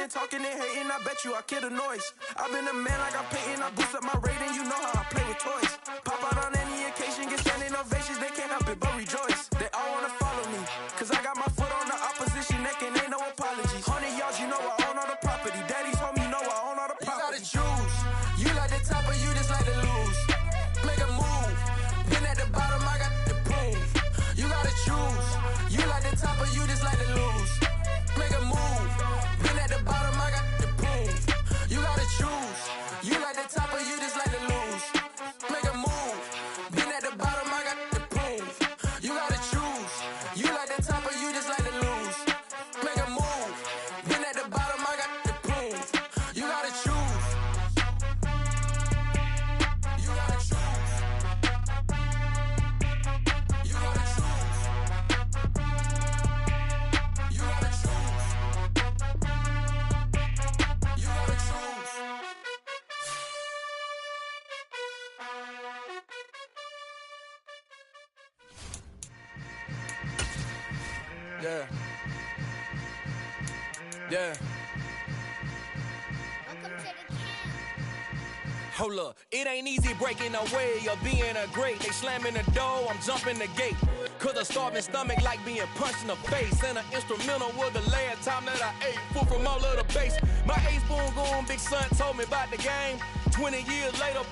and talking and hating, I bet you I kill the noise. I've been a man like I'm Peyton, I boost up my rating, you know how I play with toys. Pop out on any occasion, get standing ovations, they can't help it but rejoice. They all wanna follow me, cause I got my foot on the opposition neck and ain't no apologies. 100 yards, you know I own all the property. Daddy's home, you know I own all the property. You gotta choose, you like the top or you just like to lose. Make a move, been at the bottom, I got the proof. You gotta choose, you like the top or you just like to lose. Make a move, been at the bottom, I got the proof. You gotta choose, you like the top or you just like to lose. Make a move, been at the bottom, I got the proof. You gotta choose, you like the top or you just like to lose. Make a move, been at the bottom, I got the proof. You gotta choose. You gotta choose. You gotta choose. You gotta choose. You gotta choose. Yeah. Yeah. Welcome to the camp. Hold up, it ain't easy breaking away or being a great. They slamming the door, I'm jumping the gate. Cause a starving stomach like being punched in the face. And an instrumental was the last time that I ate food from all of the base. My A-spoon going, big son told me about the game. 20 years later,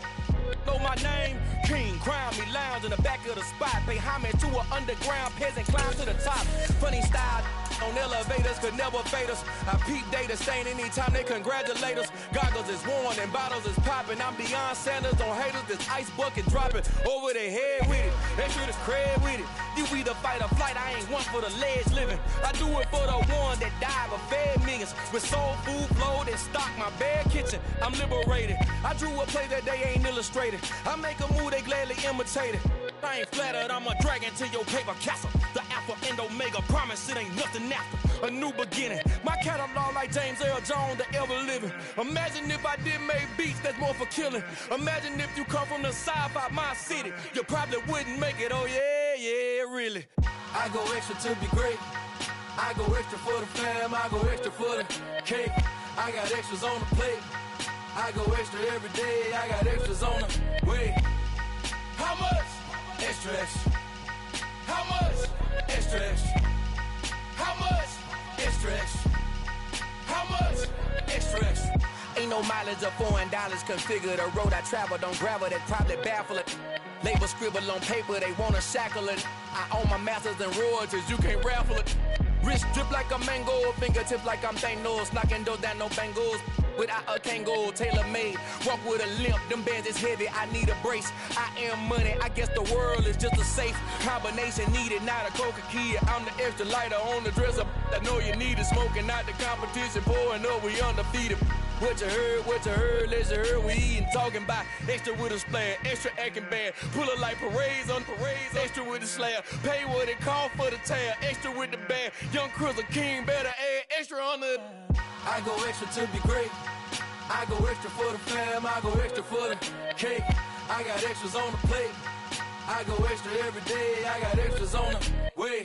know my name. King, crown me, lounge in the back of the spot. Pay homage to an underground peasant, climb to the top. Funny style on elevators could never fade us. I peep data stain anytime they congratulate us. Goggles is worn and bottles is popping. I'm beyond Sanders on haters, this ice bucket dropping over their head with it. They should have cred with it. You either fight or flight, I ain't one for the ledge living. I do it for the one that died but fed millions. With soul food flowed and stocked my bare kitchen. I'm liberated. I drew a play that they ain't illustrated. I make a move, they gladly imitate it. I ain't flattered, I'm a dragon to your paper castle. The Alpha and Omega, promise it ain't nothing after. A new beginning. My catalog like James Earl Jones, the ever living. Imagine if I did make beats that's more for killing. Imagine if you come from the south out my city. You probably wouldn't make it, oh yeah, yeah, really. I go extra to be great. I go extra for the fam, I go extra for the cake. I got extras on the plate. I go extra every day, I got extras on the way. How much? Extra, extra. How much? Extra, extra. How much? Extra, extra. How much? Extra, extra. Ain't no mileage of $4 configure the road I travel. Don't gravel that probably baffle it. Label scribble on paper, they wanna shackle it. I own my masters and royalties, you can't raffle it. Wrist drip like a mango, fingertips like I'm Thanos. Knocking those down, no bangles. Without a Kango, tailor-made. Walk with a limp, them bands is heavy, I need a brace. I am money, I guess the world is just a safe combination needed, not a coca key. I'm the extra lighter on the dresser. I know you need it, smoking out the competition, pouring up, we undefeated. What you heard, let's you heard, we eating, talking about extra with a splash, extra acting bad, pull it like parades on parades, extra with the slab, pay what it cost for the tab, extra with the bag, young Chris a king, better add extra on the. I go extra to be great. I go extra for the fam, I go extra for the cake. I got extras on the plate. I go extra every day, I got extras on the way.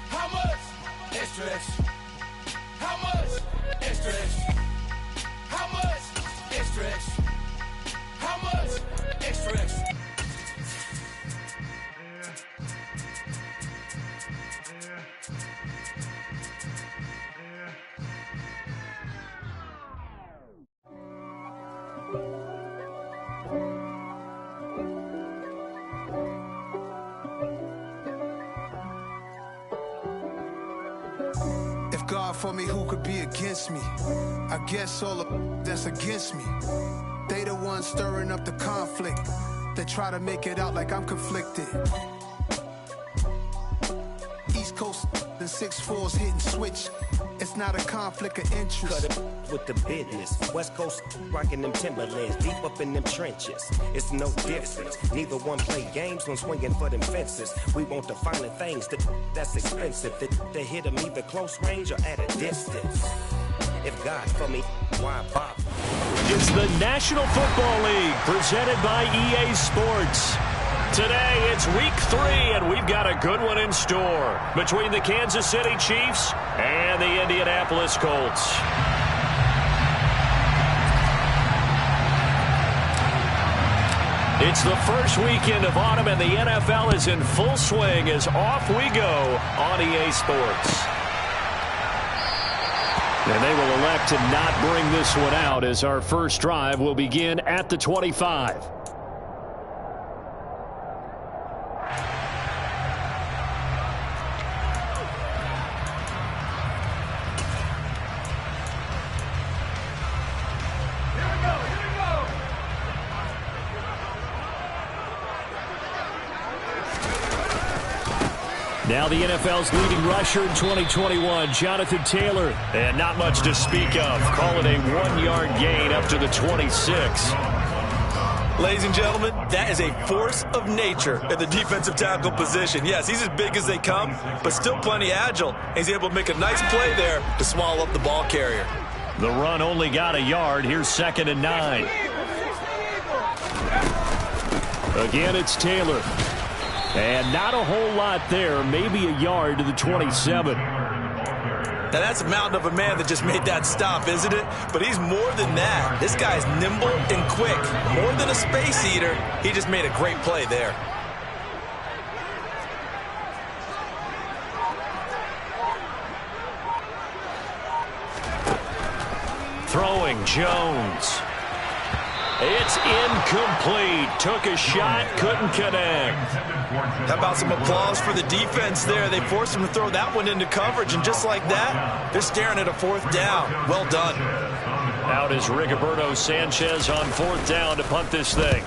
How much? Extra, extra. How much? Extra, extra. How much? Extra, extra. How much? Extra, extra. If God for me, who could be against me? I guess all the that's against me. They the ones stirring up the conflict. They try to make it out like I'm conflicted. East Coast and 6'4's hitting switch. It's not a conflict of interest. Cut it with the business. West Coast rocking them Timberlands, deep up in them trenches. It's no difference. Neither one play games when swinging for them fences. We want the finer things that's expensive. They hit them either close range or at a distance. If God for me, why bother? It's the National Football League presented by EA Sports. Today, it's week 3, and we've got a good one in store between the Kansas City Chiefs and the Indianapolis Colts. It's the first weekend of autumn, and the NFL is in full swing as off we go on EA Sports. And they will elect to not bring this one out as our first drive will begin at the 25. Now the NFL's leading rusher in 2021, Jonathan Taylor. And not much to speak of. Call it a 1-yard gain up to the 26. Ladies and gentlemen, that is a force of nature at the defensive tackle position. Yes, he's as big as they come, but still plenty agile. He's able to make a nice play there to swallow up the ball carrier. The run only got a yard. Here's 2nd and 9. Again, it's Taylor. And not a whole lot there, maybe a yard to the 27. Now that's a mountain of a man that just made that stop, isn't it? But he's more than that. This guy's nimble and quick. More than a space eater, he just made a great play there. Throwing Jones. It's incomplete. Took a shot, couldn't connect. How about some applause for the defense there? They forced him to throw that one into coverage, and just like that, they're staring at a 4th down. Well done. Out is Rigoberto Sanchez on 4th down to punt this thing.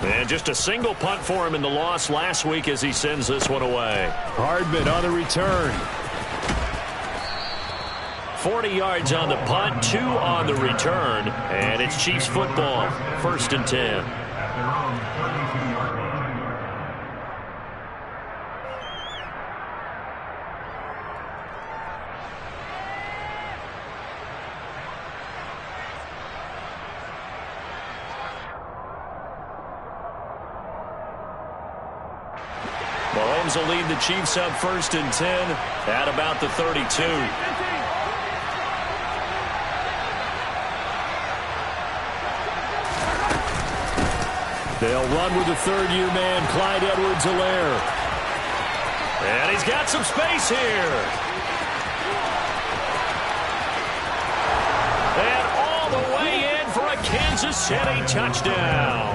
And just a single punt for him in the loss last week as he sends this one away. Hardman on the return. 40 yards on the punt, 2 on the return, and it's Chiefs football, 1st and 10. Mahomes will lead the Chiefs up 1st and 10 at about the 32. They'll run with the 3rd-year man, Clyde Edwards-Helaire. And he's got some space here. And all the way in for a Kansas City touchdown.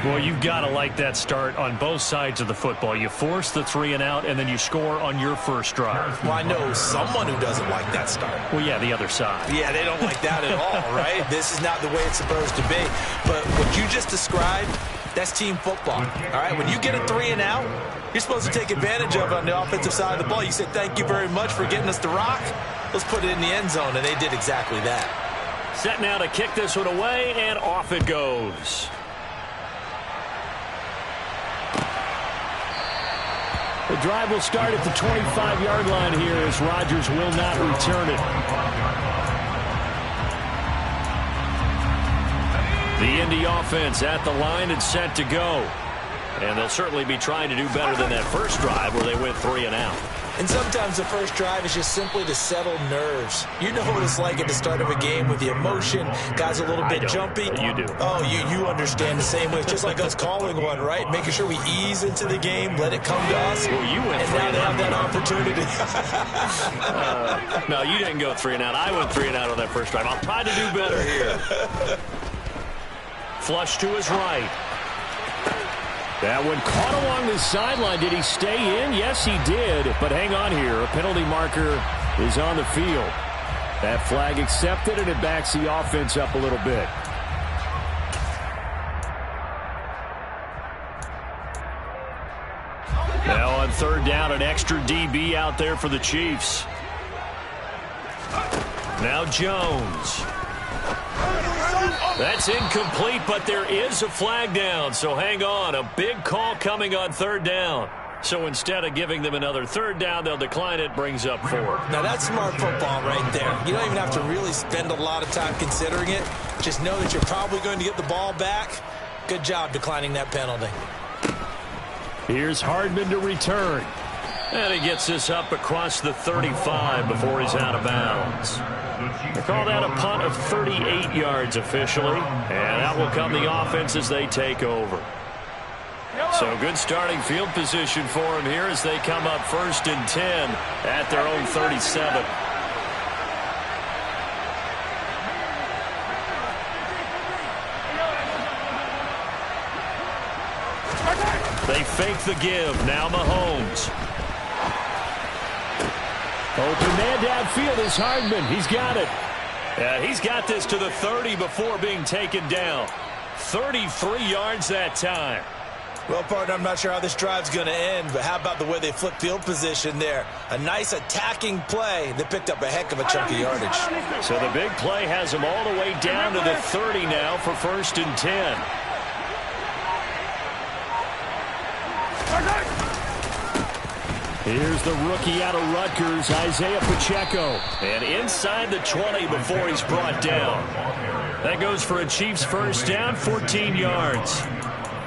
Boy, you've got to like that start on both sides of the football. You force the 3-and-out, and then you score on your first drive. Well, I know someone who doesn't like that start. Well, yeah, the other side. Yeah, they don't like that at all, right? This is not the way it's supposed to be. But what you just described, that's team football, all right? When you get a 3-and-out, you're supposed to take advantage of it on the offensive side of the ball. You said, thank you very much for getting us the rock. Let's put it in the end zone, and they did exactly that. Set now to kick this one away, and off it goes. The drive will start at the 25-yard line here as Rodgers will not return it. The Indy offense at the line and set to go. And they'll certainly be trying to do better than that first drive where they went 3-and-out. And sometimes the first drive is just simply to settle nerves. You know what it's like at the start of a game with the emotion. Guys a little bit jumpy. You do. Oh, you understand the same way. It's just like us calling one, right? Making sure we ease into the game, let it come to us. Well, you went and now they have that opportunity. No, you didn't go 3-and-out. I went 3-and-out on that first drive. I'll try to do better here. Flush to his right. That one caught along the sideline. Did he stay in? Yes, he did. But hang on here. A penalty marker is on the field. That flag accepted, and it backs the offense up a little bit. Now on 3rd down, an extra DB out there for the Chiefs. Now Jones. That's incomplete, but there is a flag down, so hang on. A big call coming on 3rd down. So instead of giving them another 3rd down, they'll decline it, brings up 4. Now that's smart football right there. You don't even have to really spend a lot of time considering it. Just know that you're probably going to get the ball back. Good job declining that penalty. Here's Hardman to return. And he gets this up across the 35 before he's out of bounds. They call that a punt of 38 yards officially. And out will come the offense as they take over. So good starting field position for him here as they come up 1st and 10 at their own 37. They fake the give. Now Mahomes. Open man downfield is Hardman. He's got it. Yeah, he's got this to the 30 before being taken down. 33 yards that time. Well, partner, I'm not sure how this drive's going to end, but how about the way they flip field position there? A nice attacking play that picked up a heck of a chunk of yardage. So the big play has them all the way down to the 30 now for 1st and 10. Here's the rookie out of Rutgers, Isaiah Pacheco. And inside the 20 before he's brought down. That goes for a Chiefs first down, 14 yards.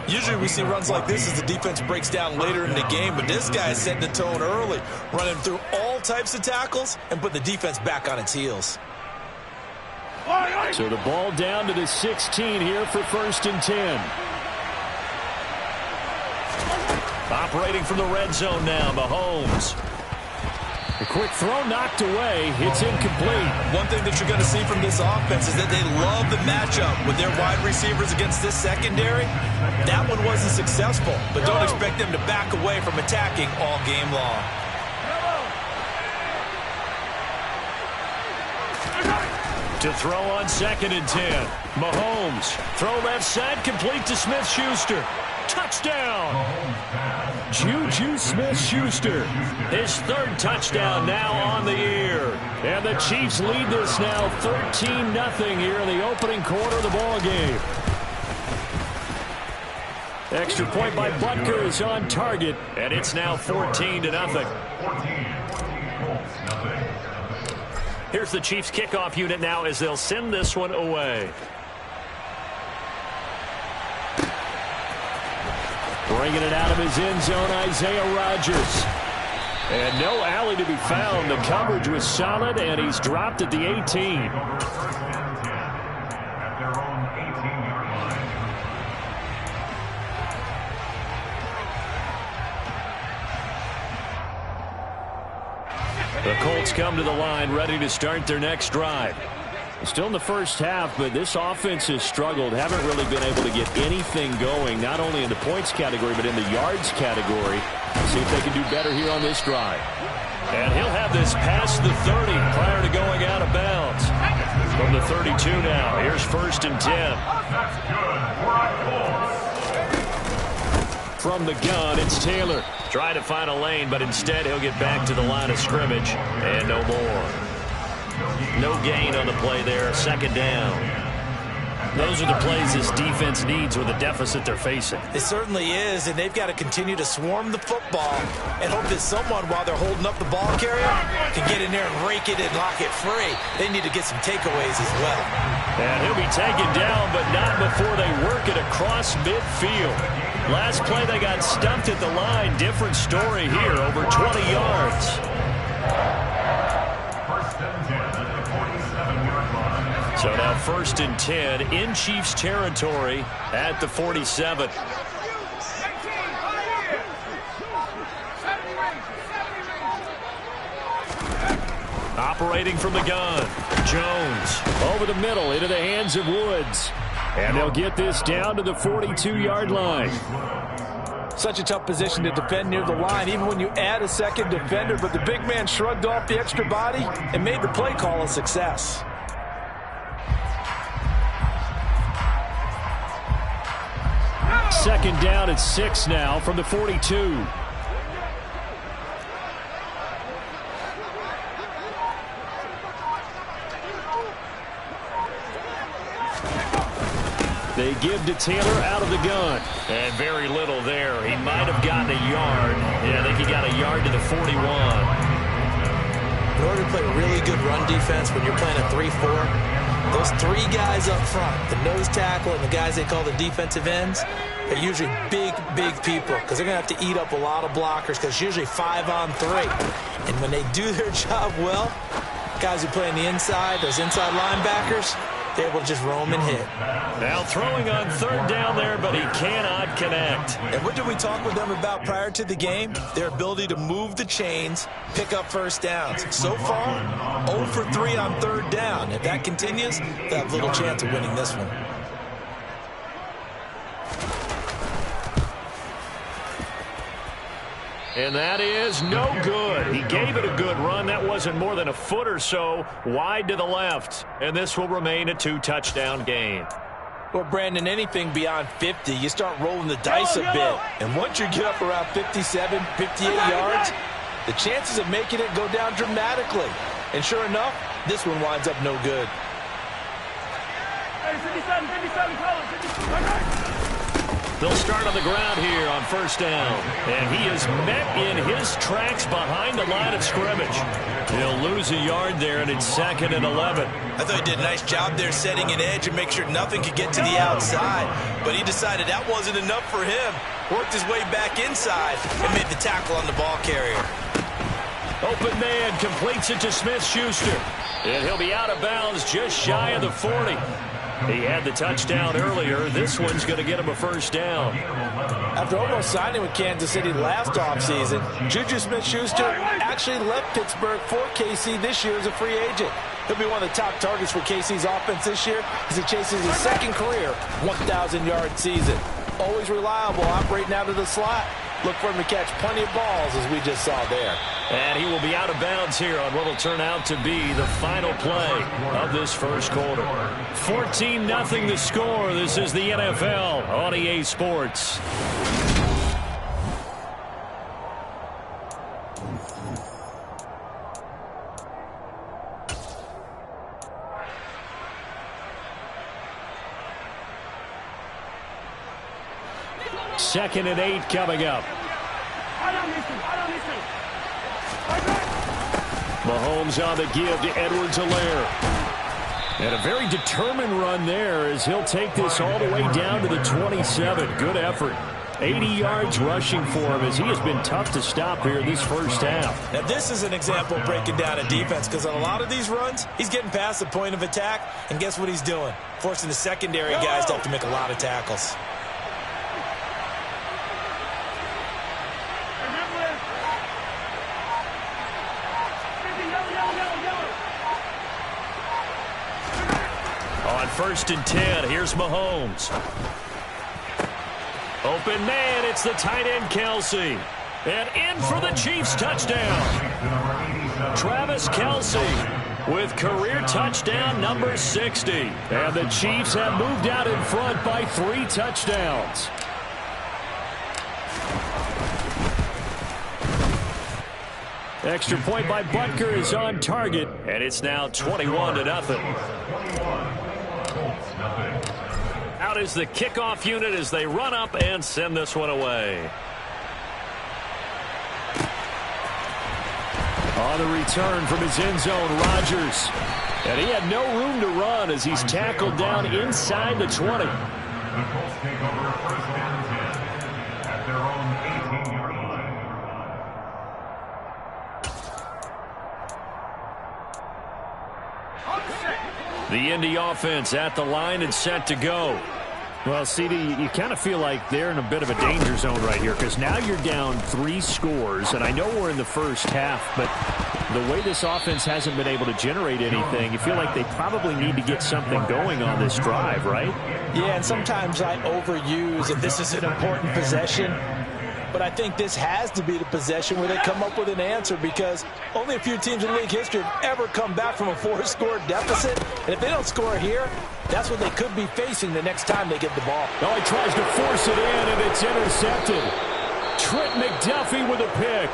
Usually we see runs like this as the defense breaks down later in the game, but this guy is setting the tone early, running through all types of tackles and put the defense back on its heels. So the ball down to the 16 here for 1st and 10. Operating from the red zone now, Mahomes. A quick throw knocked away. It's incomplete. One thing that you're going to see from this offense is that they love the matchup with their wide receivers against this secondary. That one wasn't successful, but don't expect them to back away from attacking all game long. To throw on 2nd and 10. Mahomes. Throw left side, complete to Smith-Schuster. Touchdown! Juju Smith-Schuster. His 3rd touchdown now on the year. And the Chiefs lead this now 13-0 here in the opening quarter of the ball game. Extra point by Butker is on target, and it's now 14-0. Here's the Chiefs kickoff unit now as they'll send this one away. Bringing it out of his end zone, Isaiah Rodgers. And no alley to be found. The coverage was solid, and he's dropped at the 18. The Colts come to the line, ready to start their next drive. Still in the first half, but this offense has struggled. Haven't really been able to get anything going, not only in the points category, but in the yards category. See if they can do better here on this drive. And he'll have this past the 30 prior to going out of bounds. From the 32 now, here's 1st and 10. From the gun, it's Taylor. Trying to find a lane, but instead he'll get back to the line of scrimmage. And no more. No gain on the play there. 2nd down. Those are the plays this defense needs with the deficit they're facing. It certainly is, and they've got to continue to swarm the football and hope that someone, while they're holding up the ball carrier, can get in there and rake it and lock it free. They need to get some takeaways as well. And he'll be taken down, but not before they work it across midfield. Last play they got stumped at the line. Different story here, over 20 yards. So now 1st and 10 in Chiefs territory at the 47. Operating from the gun. Jones over the middle into the hands of Woods. And they'll get this down to the 42-yard line. Such a tough position to defend near the line, even when you add a 2nd defender. But the big man shrugged off the extra body and made the play call a success. Second down at 6 now from the 42. They give to Taylor out of the gun. And very little there. He might have gotten a yard. Yeah, I think he got a yard to the 41. In order to play really good run defense when you're playing a 3-4, those three guys up front, the nose tackle and the guys they call the defensive ends, are usually big, big people because they're going to have to eat up a lot of blockers because it's usually 5-on-3. And when they do their job well, guys who play on the inside, those inside linebackers, they're able to just roam and hit. Now throwing on third down there, but he cannot connect. And what did we talk with them about prior to the game? Their ability to move the chains, pick up first downs. So far, 0 for 3 on third down. If that continues, they'll have little chance of winning this one. And that is no good. He gave it a good run. That wasn't more than a foot or so wide to the left. And this will remain a 2-touchdown game. Well, Brandon, anything beyond 50, you start rolling the dice a bit. And once you get up around 57, 58 yards, the chances of making it go down dramatically. And sure enough, this one winds up no good. Hey, 57, colts, They'll start on the ground here on first down. And he is met in his tracks behind the line of scrimmage. He'll lose a yard there, and it's 2nd and 11. I thought he did a nice job there setting an edge and make sure nothing could get to the outside. But he decided that wasn't enough for him. Worked his way back inside and made the tackle on the ball carrier. Open man completes it to Smith-Schuster. And he'll be out of bounds just shy of the 40. He had the touchdown earlier. This one's going to get him a first down. After almost signing with Kansas City last offseason, Juju Smith-Schuster actually left Pittsburgh for KC this year as a free agent. He'll be one of the top targets for KC's offense this year as he chases his second career 1,000-yard season. Always reliable, operating out of the slot. Look for him to catch plenty of balls, as we just saw there. And he will be out of bounds here on what will turn out to be the final play of this first quarter. 14-0 the score. This is the NFL on EA Sports. Second and 8 coming up. Mahomes on the give to Edwards-Helaire. And a very determined run there as he'll take this all the way down to the 27. Good effort. 80 yards rushing for him as he has been tough to stop here this first half. Now this is an example of breaking down a defense because on a lot of these runs, he's getting past the point of attack, and guess what he's doing? Forcing the secondary guys to have to make a lot of tackles. On 1st and 10, here's Mahomes. Open man, it's the tight end Kelsey. And in for the Chiefs touchdown. Travis Kelce with career touchdown number 60. And the Chiefs have moved out in front by 3 touchdowns. Extra point by Butker is on target, and it's now 21-0. Out is the kickoff unit as they run up and send this one away. On the return from his end zone, Rodgers. And he had no room to run as he's tackled down inside the 20. The Colts take over first and 10 at their own 18-yard line. The Indy offense at the line and set to go. Well, CD, you kind of feel like they're in a bit of a danger zone right here because now you're down 3 scores, and I know we're in the first half, but the way this offense hasn't been able to generate anything, you feel like they probably need to get something going on this drive, right? Yeah, and sometimes I overuse if this is an important possession. But I think this has to be the possession where they come up with an answer because only a few teams in league history have ever come back from a 4-score deficit. And if they don't score here, that's what they could be facing the next time they get the ball. Oh, he tries to force it in, and it's intercepted. Trent McDuffie with a pick.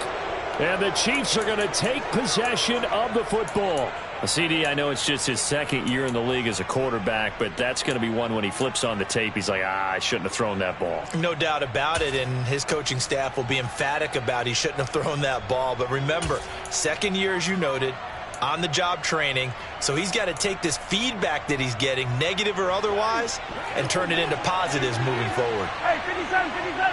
And the Chiefs are going to take possession of the football. CD, I know it's just his second year in the league as a quarterback, but that's going to be one when he flips on the tape. He's like, I shouldn't have thrown that ball. No doubt about it, and his coaching staff will be emphatic about he shouldn't have thrown that ball. But remember, second year, as you noted, on-the-job training, So he's got to take this feedback that he's getting, negative or otherwise, and turn it into positives moving forward. Hey, 57, 57.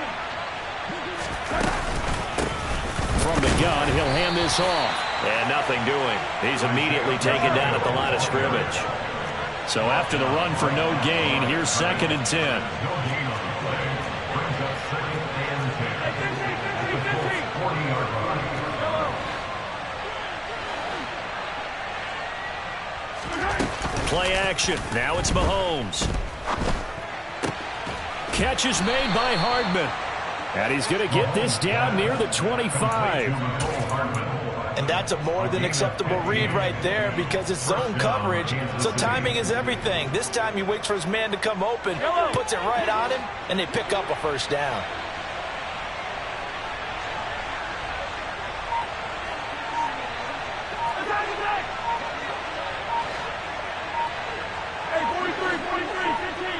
From the gun, he'll hand this off. And nothing doing. He's immediately taken down at the line of scrimmage. So after the run for no gain, here's 2nd and 10. Play action. Now it's Mahomes. Catch is made by Hardman. And he's going to get this down near the 25. And that's a more than acceptable read right there because it's zone coverage, so timing is everything. This time he waits for his man to come open, puts it right on him, and they pick up a first down. Hey, 43, 43, 15.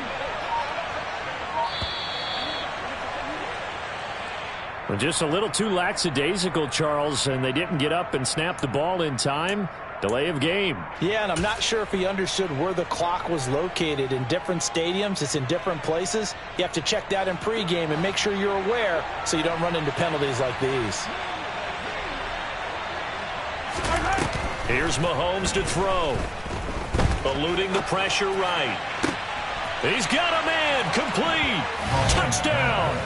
Well, just a little too lackadaisical, Charles, and they didn't get up and snap the ball in time. Delay of game. Yeah, and I'm not sure if he understood where the clock was located. In different stadiums, it's in different places. You have to check that in pregame and make sure you're aware so you don't run into penalties like these. Here's Mahomes to throw. Eluding the pressure right. He's got a man. Complete. Touchdown.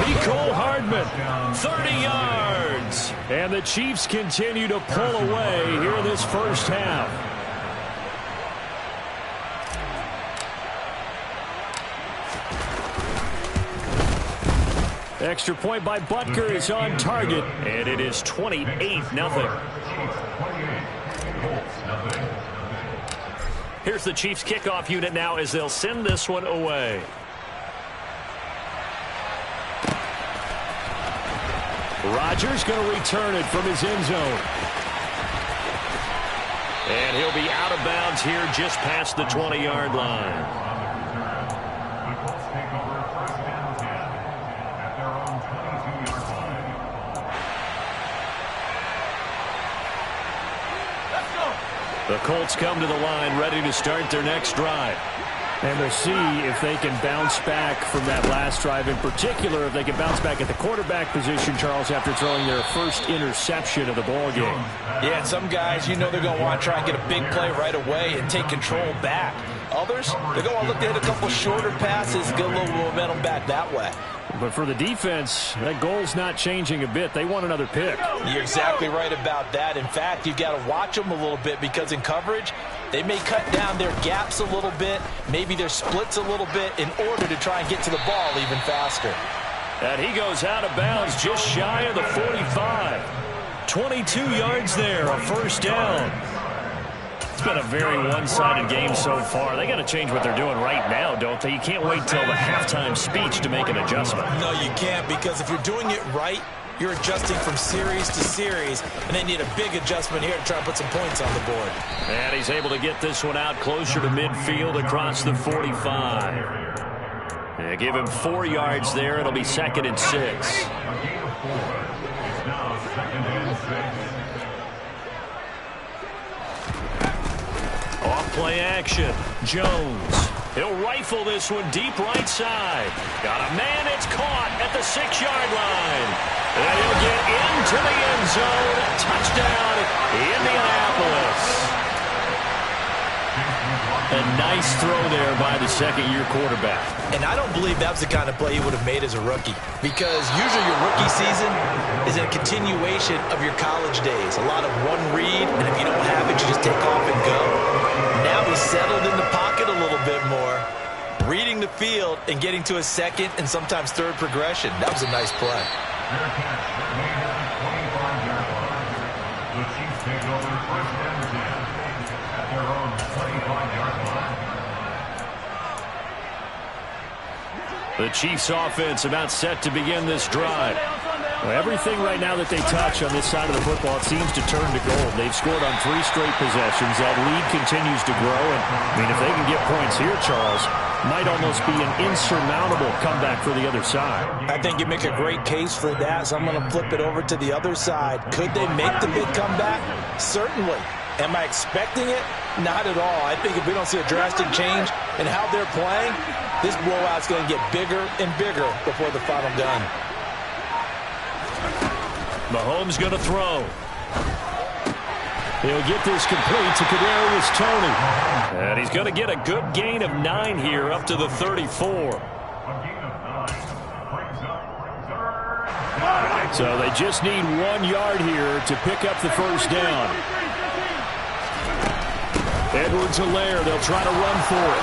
Mecole Hardman, 30 yards. And the Chiefs continue to pull away here this first half. Extra point by Butker is on target, and it is 28-0. Here's the Chiefs kickoff unit now as they'll send this one away. Rodgers going to return it from his end zone. And he'll be out of bounds here just past the 20-yard line. The Colts take over 1st and 10 at their own 22-yard line. Let's go. The Colts come to the line ready to start their next drive. And we'll see if they can bounce back from that last drive. In particular, if they can bounce back at the quarterback position, Charles, after throwing their first interception of the ball game. Yeah, and some guys, you know they're going to want to try and get a big play right away and take control back. Others, they're going to look to hit a couple shorter passes, get a little momentum back that way. But for the defense, that goal's not changing a bit. They want another pick. You're exactly right about that. In fact, you've got to watch them a little bit because in coverage, they may cut down their gaps a little bit, maybe their splits a little bit in order to try and get to the ball even faster. And he goes out of bounds just shy of the 45. 22 yards there, a first down. It's been a very one-sided game so far. They got to change what they're doing right now, don't they? You can't wait till the halftime speech to make an adjustment. No, you can't, because if you're doing it right, you're adjusting from series to series, and they need a big adjustment here to try and put some points on the board. And he's able to get this one out closer to midfield across the 45. Yeah, give him 4 yards there. It'll be 2nd and 6. A gain of 4. It's now 2nd and 6. Off play action. Jones. He'll rifle this one deep right side. Got a man. It's caught at the 6-yard line. And he'll get into the end zone. Touchdown, Indianapolis. A nice throw there by the second-year quarterback. And I don't believe that was the kind of play he would have made as a rookie, because usually your rookie season is a continuation of your college days. A lot of one read, and if you don't have it, you just take off and go. Now he's settled in the pocket a little bit more, reading the field and getting to a second and sometimes third progression. That was a nice play. Fair catch. Made at the 25-yard line. The Chiefs take over 1st and 10 at their own 25-yard line. The Chiefs offense about set to begin this drive. Well, everything right now that they touch on this side of the football, it seems to turn to gold. They've scored on 3 straight possessions. That lead continues to grow. And, I mean, if they can get points here, Charles, might almost be an insurmountable comeback for the other side. I think you make a great case for that, so I'm going to flip it over to the other side. Could they make the big comeback? Certainly. Am I expecting it? Not at all. I think if we don't see a drastic change in how they're playing, this blowout's going to get bigger and bigger before the final gun. Mahomes going to throw. He'll get this complete to Kadarius Toney. And he's going to get a good gain of 9 here up to the 34. So they just need 1 yard here to pick up the first down. Edwards-Helaire, they'll try to run for it.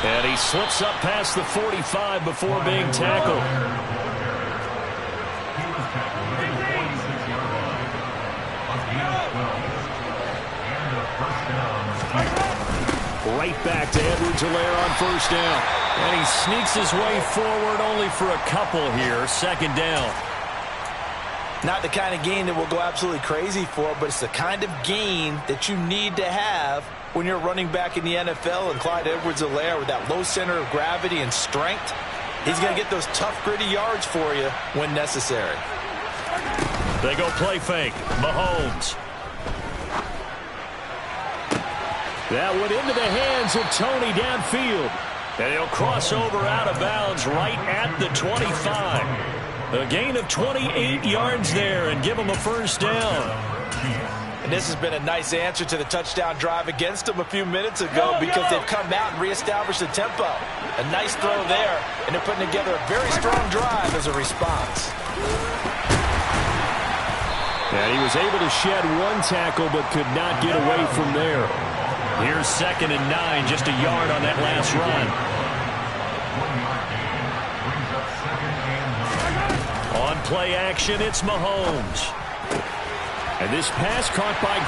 And he slips up past the 45 before being tackled. Right back to Edwards-Helaire on first down. And he sneaks his way forward only for a couple here. Second down. Not the kind of gain that we'll go absolutely crazy for, but it's the kind of gain that you need to have when you're running back in the NFL. And Clyde Edwards-Helaire, with that low center of gravity and strength, he's going to get those tough, gritty yards for you when necessary. They go play fake. Mahomes. That went into the hands of Toney downfield. And he'll cross over out of bounds right at the 25. A gain of 28 yards there and give him a first down. And this has been a nice answer to the touchdown drive against them a few minutes ago because they've come out and reestablished the tempo. A nice throw there, and they're putting together a very strong drive as a response. And he was able to shed 1 tackle but could not get away from there. Here's 2nd and 9, just a yard on that last run. On play action, it's Mahomes. And this pass caught by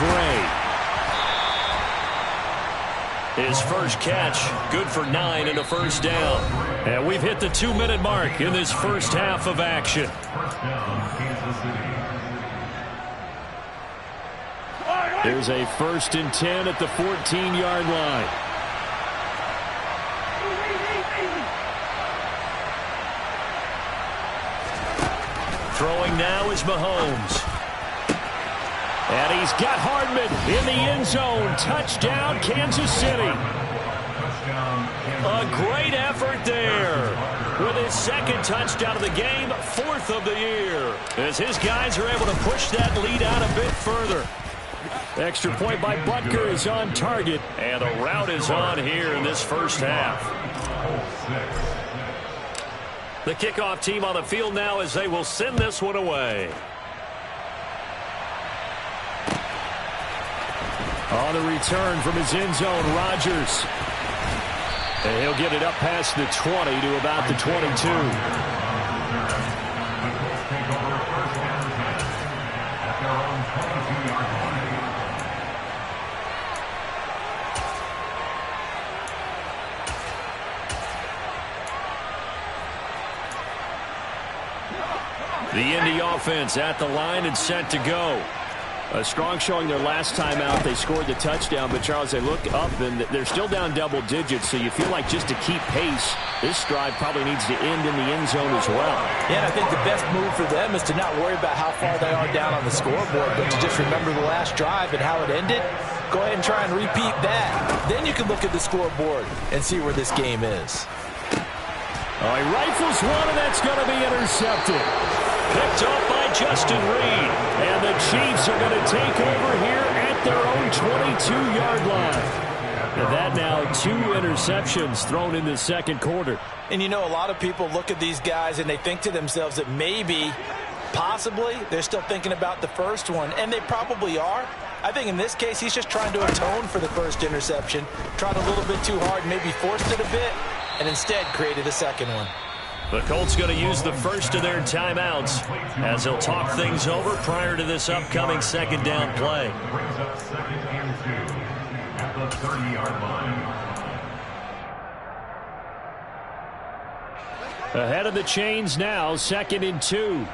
Gray. His first catch, good for 9 and a first down. And we've hit the 2-minute mark in this first half of action. There's a 1st and 10 at the 14-yard line. Throwing now is Mahomes. And he's got Hardman in the end zone. Touchdown, Kansas City. A great effort there. With his 2nd touchdown of the game, 4th of the year. As his guys are able to push that lead out a bit further. Extra point by Butker is on target. And the route is on here in this first half. The kickoff team on the field now as they will send this one away. On the return from his end zone, Rodgers. And he'll get it up past the 20 to about the 22. The Indy offense at the line and set to go. A strong showing their last time out. They scored the touchdown, but Charles, they look up and they're still down double digits, so you feel like just to keep pace, this drive probably needs to end in the end zone as well. Yeah, and I think the best move for them is to not worry about how far they are down on the scoreboard, but to just remember the last drive and how it ended. Go ahead and try and repeat that. Then you can look at the scoreboard and see where this game is. Oh, he rifles one, and that's going to be intercepted. Picked off by Justin Reed. And the Chiefs are going to take over here at their own 22-yard line. And that now 2 interceptions thrown in the second quarter. And you know, a lot of people look at these guys and they think to themselves that maybe, possibly, they're still thinking about the first one. And they probably are. I think in this case, he's just trying to atone for the first interception. Tried a little bit too hard, maybe forced it a bit, and instead created a second one. The Colts going to use the first of their timeouts as they'll talk things over prior to this upcoming second down play. Brings up 2nd and 2 at the 30-yard line. Ahead of the chains now, 2nd and 2.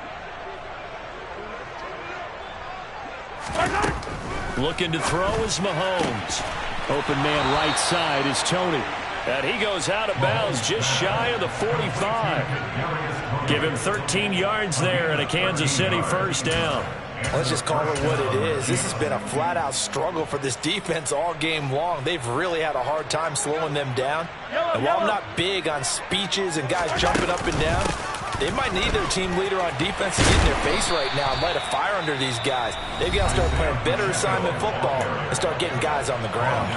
Looking to throw is Mahomes. Open man right side is Toney. And he goes out of bounds just shy of the 45. Give him 13 yards there and a Kansas City first down. Let's just call it what it is. This has been a flat-out struggle for this defense all game long. They've really had a hard time slowing them down. And while I'm not big on speeches and guys jumping up and down, they might need their team leader on defense to get in their face right now and light a fire under these guys. They've got to start playing better assignment football and start getting guys on the ground.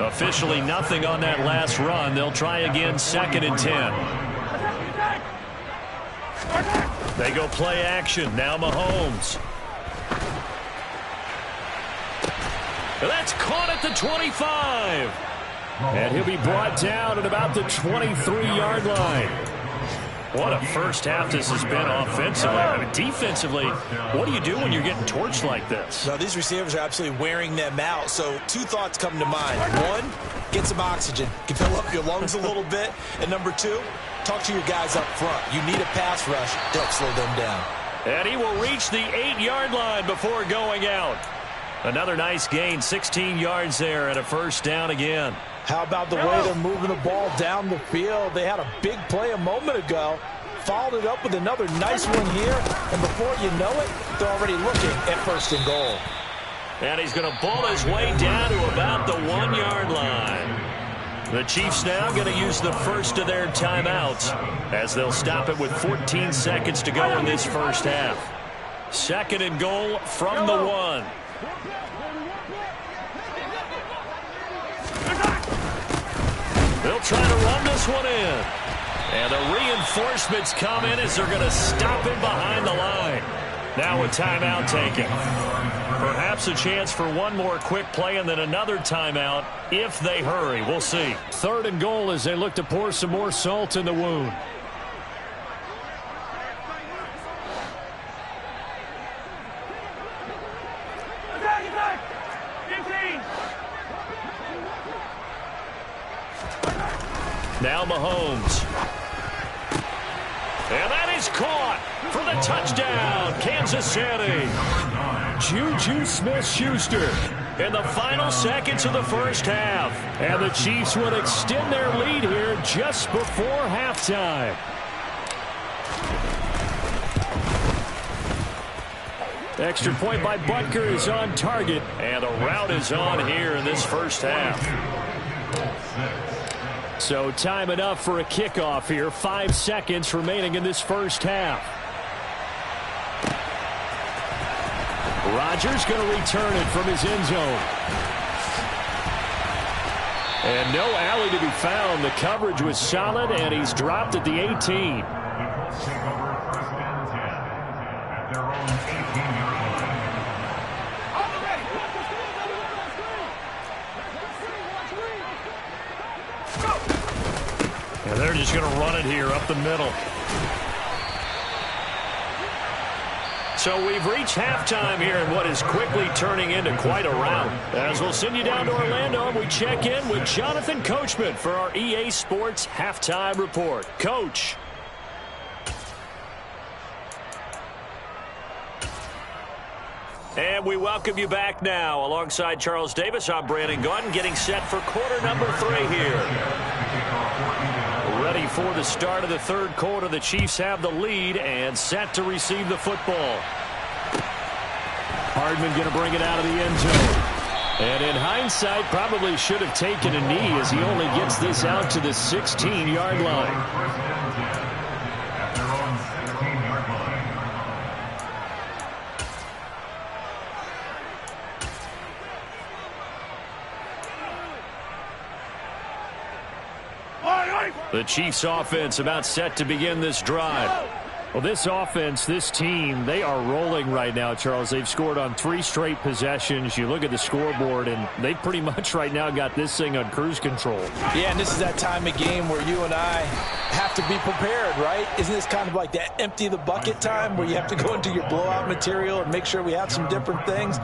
Officially nothing on that last run. They'll try again, 2nd and 10. They go play action. Now Mahomes. That's caught at the 25. And he'll be brought down at about the 23-yard line. What a first half this has been offensively. I mean, defensively, what do you do when you're getting torched like this? Now, these receivers are absolutely wearing them out. So 2 thoughts come to mind. 1, get some oxygen. Can fill up your lungs a little bit. And number 2, talk to your guys up front. You need a pass rush to help slow them down. And he will reach the 8-yard line before going out. Another nice gain, 16 yards there and a first down again. How about the way they're moving the ball down the field? They had a big play a moment ago, followed it up with another nice one here, and before you know it, they're already looking at 1st and goal. And he's going to ball his way down to about the 1-yard line. The Chiefs now going to use the first of their timeouts as they'll stop it with 14 seconds to go in this first half. 2nd and goal from the 1. They'll try to run this one in. And the reinforcements come in as they're going to stop him behind the line. Now a timeout taken. Perhaps a chance for one more quick play and then another timeout if they hurry. We'll see. 3rd and goal as they look to pour some more salt in the wound. Now Mahomes. And that is caught for the touchdown, Kansas City. Juju Smith-Schuster in the final seconds of the first half. And the Chiefs would extend their lead here just before halftime. Extra point by Butker is on target. And a route is on here in this first half. So time enough for a kickoff here. 5 seconds remaining in this first half. Rodgers going to return it from his end zone. And no alley to be found. The coverage was solid, and he's dropped at the 18. And they're just going to run it here up the middle. So we've reached halftime here in what is quickly turning into quite a rout. As we'll send you down to Orlando, and we check in with Jonathan Coachman for our EA Sports Halftime Report. Coach. And we welcome you back now. Alongside Charles Davis, I'm Brandon Gordon, getting set for quarter number 3 here. Ready for the start of the 3rd quarter. The Chiefs have the lead and set to receive the football. Hardman going to bring it out of the end zone. And in hindsight, probably should have taken a knee as he only gets this out to the 16-yard line. The Chiefs offense about set to begin this drive. Well, this offense, this team, they are rolling right now, Charles. They've scored on 3 straight possessions. You look at the scoreboard, and they pretty much right now got this thing on cruise control. Yeah, and this is that time of game where you and I have to be prepared, right? Isn't this kind of like that empty the bucket time where you have to go into your blowout material and make sure we have some different things?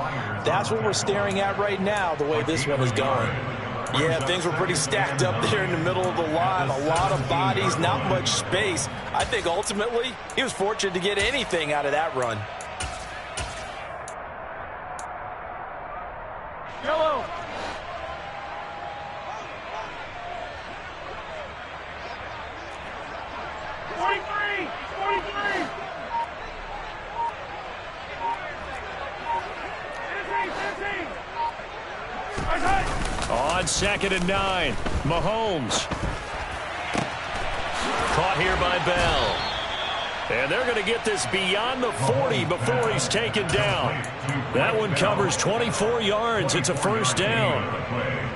That's what we're staring at right now, the way this one is going. Yeah, things were pretty stacked up there in the middle of the line. A lot of bodies, not much space. I think ultimately he was fortunate to get anything out of that run. Yellow. '43. On 2nd and 9, Mahomes. Caught here by Bell. And they're going to get this beyond the 40 before he's taken down. That one covers 24 yards. It's a first down.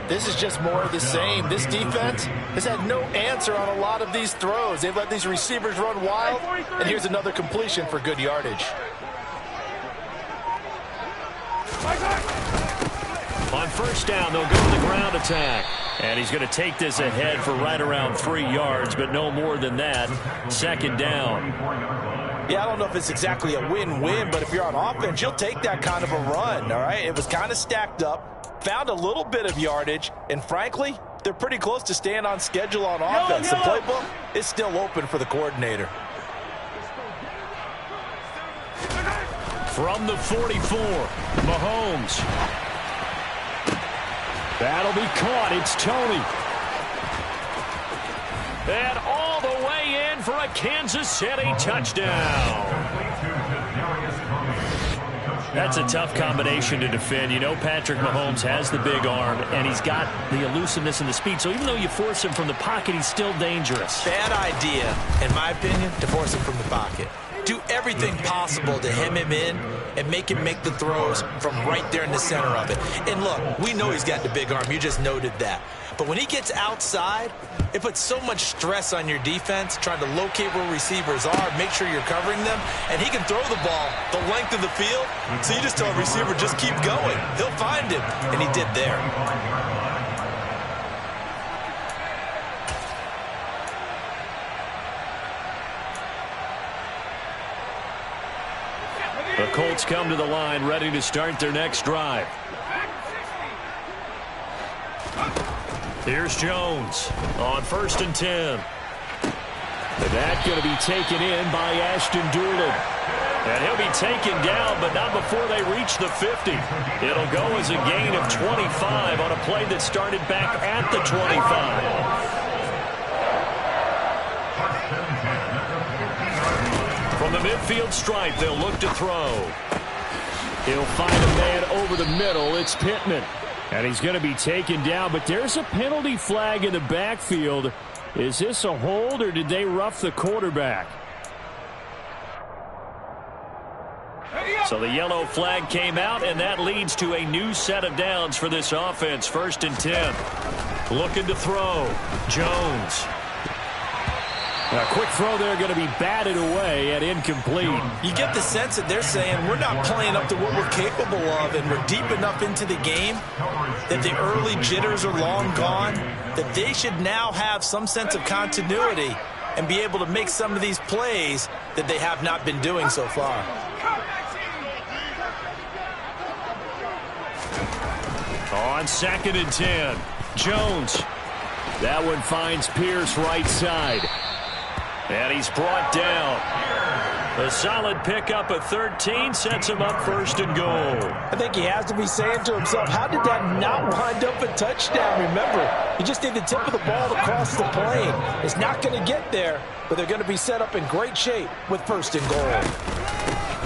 This is just more of the same. This defense has had no answer on a lot of these throws. They've let these receivers run wild, and here's another completion for good yardage. On first down, they'll go to the ground attack. And he's going to take this ahead for right around 3 yards, but no more than that. 2nd down. Yeah, I don't know if it's exactly a win-win, but if you're on offense, you'll take that kind of a run, all right? It was kind of stacked up, found a little bit of yardage, and frankly, they're pretty close to staying on schedule on offense. The playbook is still open for the coordinator. From the 44, Mahomes. That'll be caught. It's Tony. And all the way in for a Kansas City touchdown. That's a tough combination to defend. You know Patrick Mahomes has the big arm, and he's got the elusiveness and the speed. So even though you force him from the pocket, he's still dangerous. Bad idea, in my opinion, to force him from the pocket. Do everything possible to hem him in and make him make the throws from right there in the center of it. And look, we know he's got the big arm. You just noted that. But when he gets outside, it puts so much stress on your defense trying to locate where receivers are, make sure you're covering them, and he can throw the ball the length of the field. So you just tell a receiver, just keep going. He'll find him, and he did there. The Colts come to the line ready to start their next drive. Here's Jones on 1st and 10. And that's going to be taken in by Ashton Doolin. And he'll be taken down, but not before they reach the 50. It'll go as a gain of 25 on a play that started back at the 25. From the midfield stripe, they'll look to throw. He'll find a man over the middle. It's Pittman. And he's going to be taken down, but there's a penalty flag in the backfield. Is this a hold, or did they rough the quarterback? So the yellow flag came out, and that leads to a new set of downs for this offense. 1st and 10. Looking to throw. Jones. A quick throw there, going to be batted away and incomplete. You get the sense that they're saying we're not playing up to what we're capable of, and we're deep enough into the game that the early jitters are long gone, that they should now have some sense of continuity and be able to make some of these plays that they have not been doing so far. On 2nd and 10, Jones. That one finds Pierce right side. And he's brought down. A solid pickup of 13 sets him up 1st and goal. I think he has to be saying to himself, how did that not wind up a touchdown? Remember, you just need the tip of the ball to cross the plane. It's not going to get there, but they're going to be set up in great shape with 1st and goal.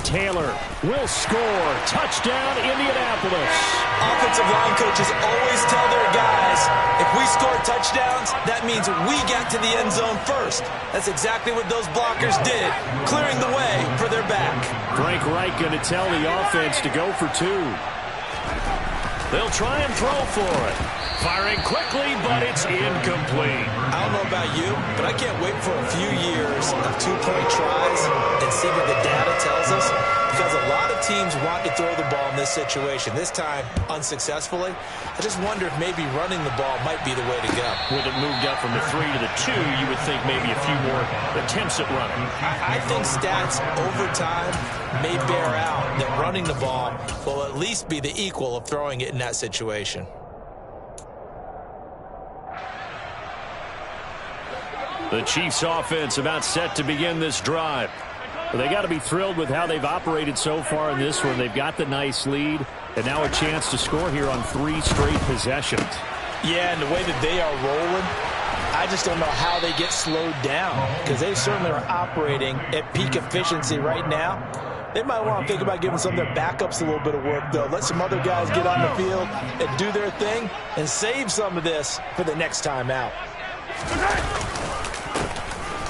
Taylor will score. Touchdown, Indianapolis. Offensive line coaches always tell their guys, if we score touchdowns, that means we get to the end zone first. That's exactly what those blockers did, clearing the way for their back. Frank Reich going to tell the offense to go for 2. They'll try and throw for it. Firing quickly, but it's incomplete. I don't know about you, but I can't wait for a few years of 2-point tries and see what the data tells us, because a lot of teams want to throw the ball in this situation. This time, unsuccessfully. I just wonder if maybe running the ball might be the way to go. With it moved up from the 3 to the 2, you would think maybe a few more attempts at running. I think stats over time may bear out that running the ball will at least be the equal of throwing it in that situation. The Chiefs offense about set to begin this drive. They got to be thrilled with how they've operated so far in this one. They've got the nice lead, and now a chance to score here on 3 straight possessions. Yeah, and the way that they are rolling, I just don't know how they get slowed down, because they certainly are operating at peak efficiency right now. They might want to think about giving some of their backups a little bit of work, though. Let some other guys get on the field and do their thing and save some of this for the next time out.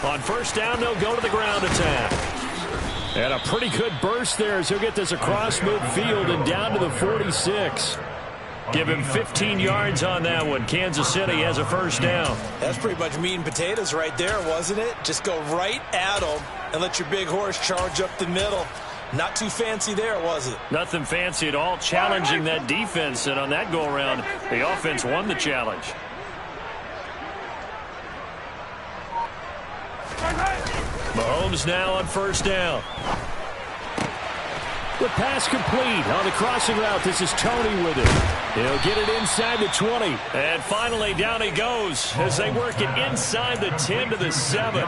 On first down, they'll go to the ground attack. And a pretty good burst there as he'll get this across midfield and down to the 46. Give him 15 yards on that one. Kansas City has a first down. That's pretty much meat and potatoes right there, wasn't it? Just go right at them and let your big horse charge up the middle. Not too fancy there, was it? Nothing fancy at all, challenging that defense. And on that go-around, the offense won the challenge. Mahomes now on first down. The pass complete on the crossing route. This is Tony with it. He'll get it inside the 20. And finally, down he goes as they work it inside the 10 to the 7.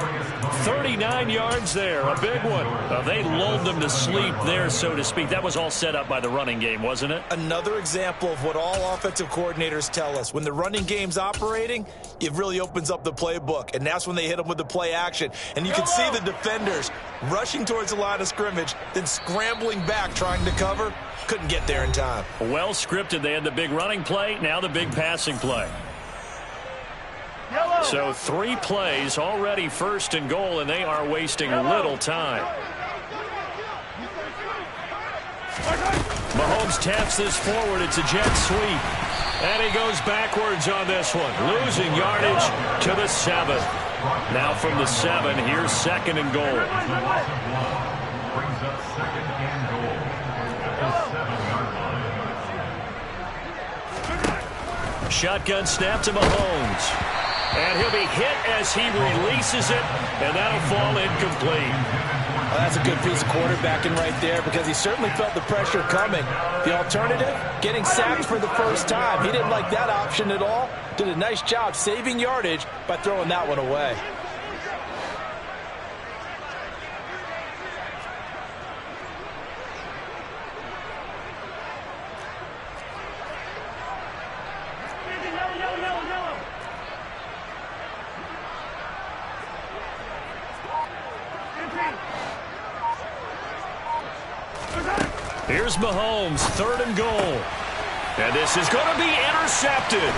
39 yards there, a big one. They lulled them to sleep there, so to speak. That was all set up by the running game, wasn't it? Another example of what all offensive coordinators tell us. When the running game's operating, it really opens up the playbook, and that's when they hit them with the play action. And you can see the defenders rushing towards the line of scrimmage, then scrambling back trying to cover. Couldn't get there in time. Well scripted. They had the big running play, now the big passing play. So 3 plays already first and goal, and they are wasting little time. Mahomes taps this forward. It's a jet sweep. And he goes backwards on this one, losing yardage to the 7. Now from the 7, here's second and goal. Brings up second and goal at the 7-yard line. Shotgun snap to Mahomes. And he'll be hit as he releases it, and that'll fall incomplete. Well, that's a good piece of quarterbacking right there because he certainly felt the pressure coming. The alternative, getting sacked for the first time. He didn't like that option at all. Did a nice job saving yardage by throwing that one away. Here's Mahomes, third and goal. And this is going to be intercepted.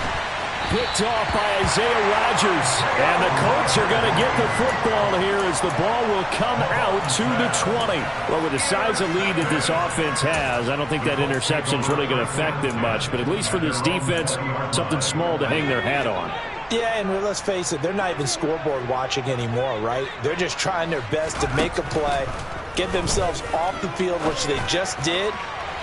Picked off by Isaiah Rodgers. And the Colts are going to get the football here as the ball will come out to the 20. Well, with the size of lead that this offense has, I don't think that interception is really going to affect them much. But at least for this defense, something small to hang their hat on. Yeah, and let's face it, they're not even scoreboard watching anymore, right? They're just trying their best to make a play, get themselves off the field, which they just did,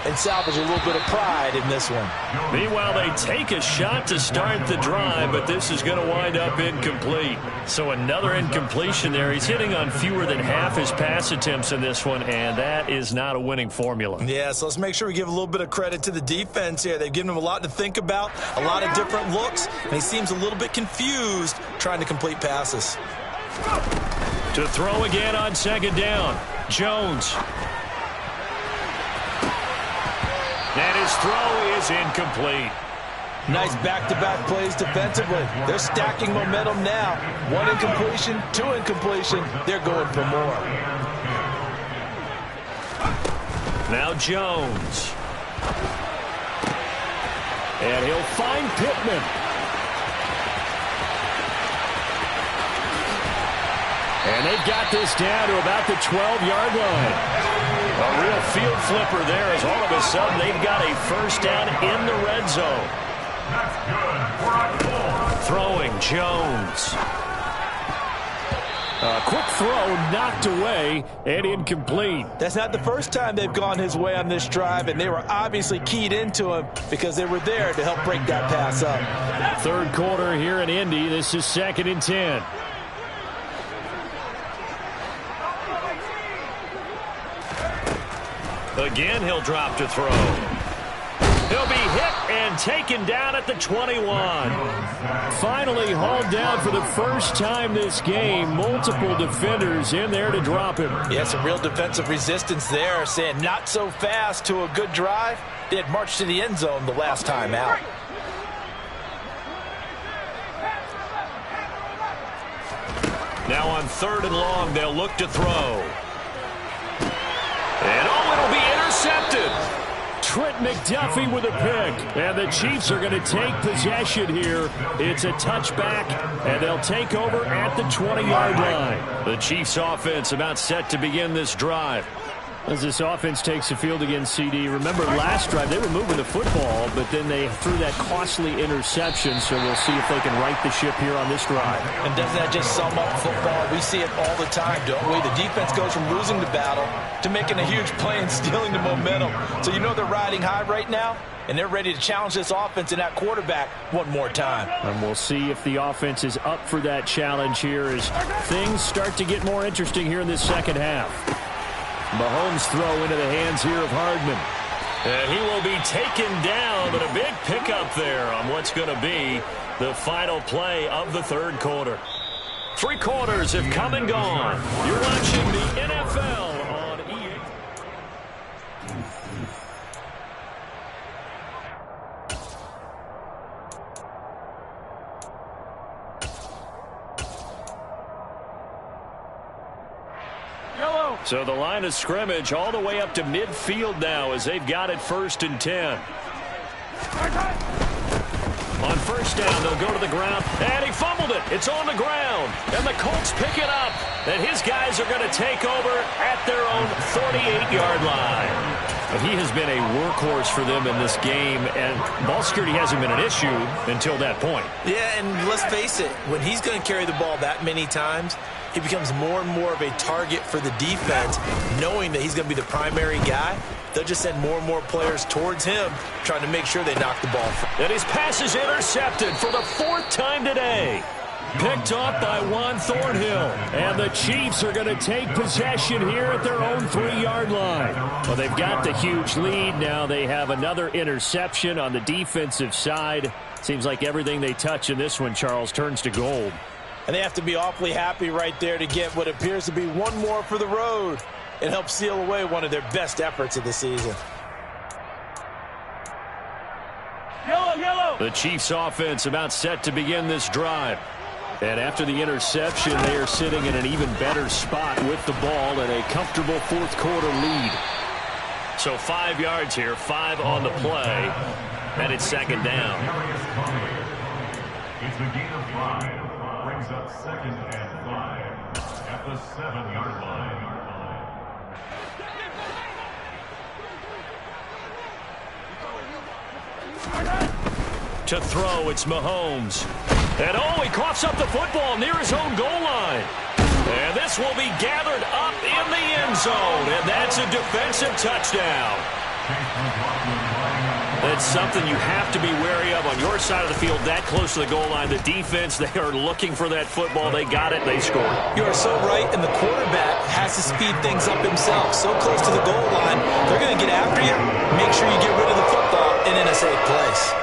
and salvage a little bit of pride in this one. Meanwhile, they take a shot to start the drive, but this is going to wind up incomplete. So another incompletion there. He's hitting on fewer than half his pass attempts in this one, and that is not a winning formula. Yeah, so let's make sure we give a little bit of credit to the defense here. They've given him a lot to think about, a lot of different looks, and he seems a little bit confused trying to complete passes. To throw again on second down, Jones. And his throw is incomplete. Nice back-to-back plays defensively. They're stacking momentum now. 1 incompletion, 2 incompletion. They're going for more. Now Jones. And he'll find Pittman. And they've got this down to about the 12-yard line. A real field flipper there as all of a sudden they've got a first down in the red zone. That's good for a goal. Throwing Jones. A quick throw knocked away and incomplete. That's not the first time they've gone his way on this drive, and they were obviously keyed into him because they were there to help break that pass up. Third quarter here in Indy. This is 2nd and 10. Again, he'll drop to throw. He'll be hit and taken down at the 21. Finally hauled down for the first time this game. Multiple defenders in there to drop him. Yeah, some real defensive resistance there, saying not so fast to a good drive. They had marched to the end zone the last time out. Now on 3rd and long, they'll look to throw. And McDuffie with a pick. And the Chiefs are going to take possession here. It's a touchback, and they'll take over at the 20-yard line. The Chiefs offense about set to begin this drive. As this offense takes the field again, CD, remember last drive they were moving the football, but then they threw that costly interception, so we'll see if they can right the ship here on this drive. And doesn't that just sum up football? We see it all the time, don't we? The defense goes from losing the battle to making a huge play and stealing the momentum. So you know they're riding high right now, and they're ready to challenge this offense and that quarterback one more time. And we'll see if the offense is up for that challenge here as things start to get more interesting here in this second half. Mahomes throw into the hands here of Hardman. And he will be taken down, but a big pickup there on what's going to be the final play of the third quarter. 3 quarters have come and gone. You're watching the NFL on EA. So the line of scrimmage all the way up to midfield now as they've got it 1st and 10. On first down, they'll go to the ground, and he fumbled it. It's on the ground, and the Colts pick it up, and his guys are going to take over at their own 48-yard line. But he has been a workhorse for them in this game, and ball security hasn't been an issue until that point. Yeah, and let's face it, when he's going to carry the ball that many times, he becomes more and more of a target for the defense, knowing that he's going to be the primary guy. They'll just send more and more players towards him, trying to make sure they knock the ball. And his pass is intercepted for the 4th time today. Picked off by Juan Thornhill. And the Chiefs are going to take possession here at their own 3-yard line. Well, they've got the huge lead. Now they have another interception on the defensive side. Seems like everything they touch in this one, Charles, turns to gold. And they have to be awfully happy right there to get what appears to be one more for the road and help seal away one of their best efforts of the season. The Chiefs offense about set to begin this drive. And after the interception, they are sitting in an even better spot with the ball and a comfortable 4th quarter lead. So 5 yards here, 5 on the play, and it's 2nd down. It's a gain of 5. Brings up 2nd and 5 at the 7-yard line. To throw, it's Mahomes. And he coughs up the football near his own goal line. And this will be gathered up in the end zone. And that's a defensive touchdown. That's something you have to be wary of on your side of the field, that close to the goal line. The defense, they are looking for that football. They got it. They scored. You are so right, and the quarterback has to speed things up himself. So close to the goal line, they're going to get after you. Make sure you get rid of the football and in a safe place.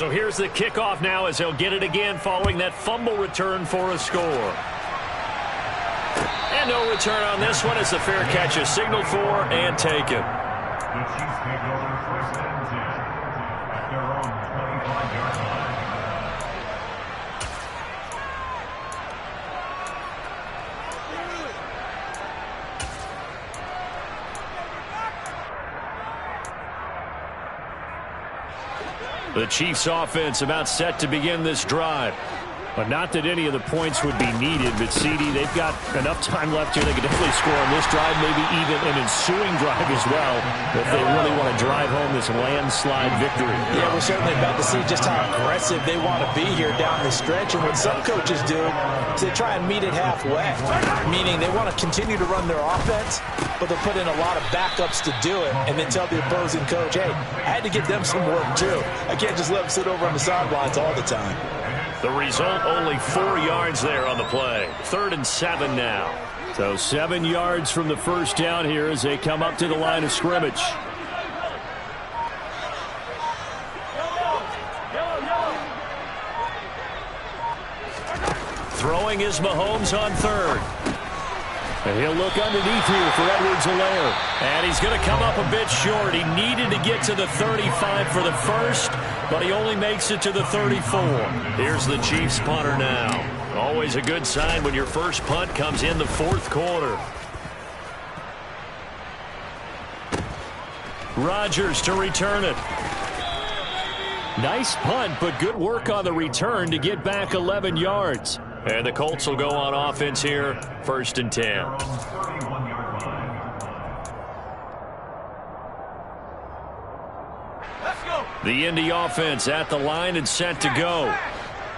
So here's the kickoff now as they'll get it again following that fumble return for a score. And no return on this one as the fair catch is signaled for and taken. The Chiefs take over 1st and 10 at their own 25-yard line. The Chiefs offense about set to begin this drive. But not that any of the points would be needed, but CD, they've got enough time left here. They could definitely score on this drive, maybe even an ensuing drive as well, if they really want to drive home this landslide victory. Yeah, we're certainly about to see just how aggressive they want to be here down the stretch. And what some coaches do is they try and meet it halfway, meaning they want to continue to run their offense, but they'll put in a lot of backups to do it, and then tell the opposing coach, hey, I had to get them some work too. I can't just let them sit over on the sidelines all the time. The result, only 4 yards there on the play. 3rd and 7 now. So 7 yards from the first down here as they come up to the line of scrimmage. Throwing is Mahomes on 3rd. And he'll look underneath here for Edwards-Helaire. And he's going to come up a bit short. He needed to get to the 35 for the first, but he only makes it to the 34. Here's the Chiefs punter now. Always a good sign when your first punt comes in the fourth quarter. Rodgers to return it. Nice punt, but good work on the return to get back 11 yards. And the Colts will go on offense here, 1st and 10. The Indy offense at the line and set to go.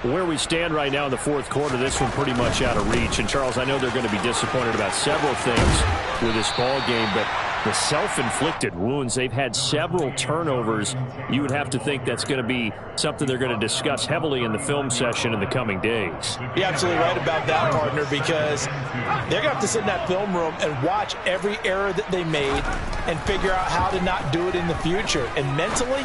Where we stand right now in the fourth quarter, this one pretty much out of reach. And, Charles, I know they're going to be disappointed about several things with this ball game, but the self-inflicted wounds, they've had several turnovers. You would have to think that's going to be something they're going to discuss heavily in the film session in the coming days. You're absolutely right about that, partner, because they're going to have to sit in that film room and watch every error that they made and figure out how to not do it in the future. And mentally,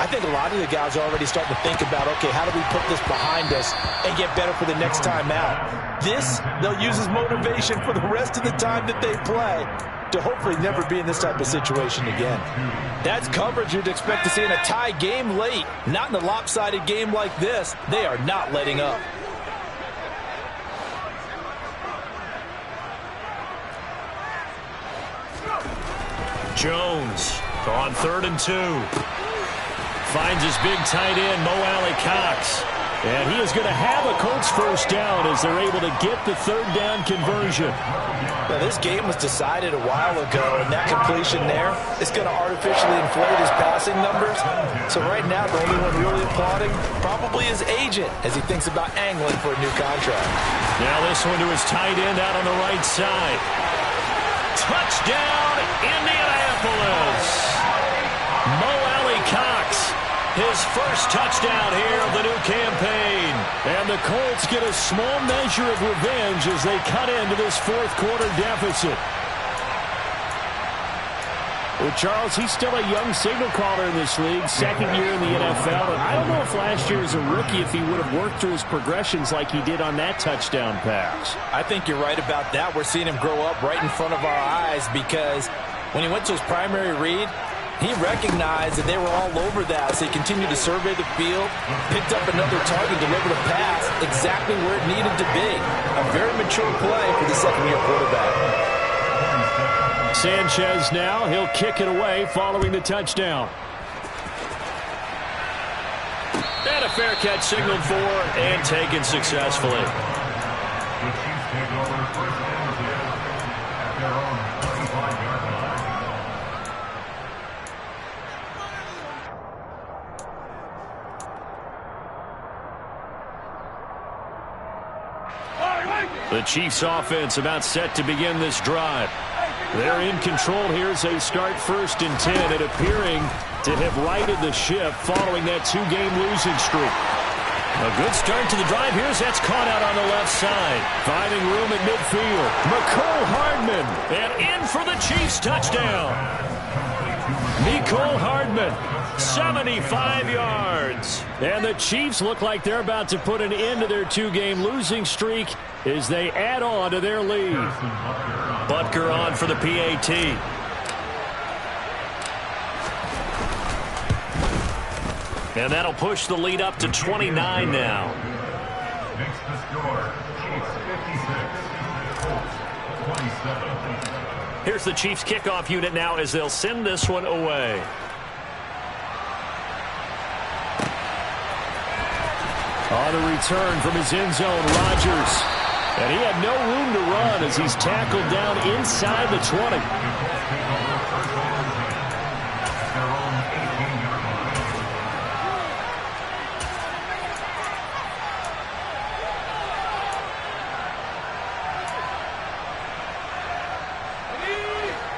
I think a lot of the guys are already starting to think about, okay, how do we put this behind us and get better for the next time out? This, they'll use as motivation for the rest of the time that they play to hopefully never be in this type of situation again. That's coverage you'd expect to see in a tie game late. Not in a lopsided game like this. They are not letting up. Jones on 3rd and 2. Finds his big tight end, Mo Alley-Cox. And he is going to have a Colts first down as they're able to get the 3rd down conversion. Now, this game was decided a while ago, and that completion there is going to artificially inflate his passing numbers. So right now, the only one really applauding probably his agent as he thinks about angling for a new contract. Now this one to his tight end out on the right side. Touchdown, Indianapolis. Mo Alley-Cox. His first touchdown here of the new campaign. And the Colts get a small measure of revenge as they cut into this fourth quarter deficit. Well, Charles, he's still a young signal caller in this league, 2nd year in the NFL. And I don't know if last year as a rookie, if he would have worked through his progressions like he did on that touchdown pass. I think you're right about that. We're seeing him grow up right in front of our eyes because when he went to his primary read, he recognized that they were all over that, so he continued to survey the field, picked up another target, delivered a pass exactly where it needed to be. A very mature play for the second-year quarterback. Sanchez now, he'll kick it away following the touchdown. And a fair catch signaled for and taken successfully. The Chiefs take over 1st and 10 at their own 35-yard line. The Chiefs offense about set to begin this drive. They're in control here as they start 1st and 10 and appearing to have righted the ship following that 2-game losing streak. A good start to the drive here as that's caught out on the left side. Finding room at midfield. Mecole Hardman. And in for the Chiefs touchdown. Mecole Hardman. 75 yards. And the Chiefs look like they're about to put an end to their 2-game losing streak as they add on to their lead. Butker on for the PAT. And that'll push the lead up to 29 now. Makes the score. Chiefs 56. Colts 27. Here's the Chiefs kickoff unit now as they'll send this one away. On the return from his end zone, Rodgers. And he had no room to run as he's tackled down inside the 20.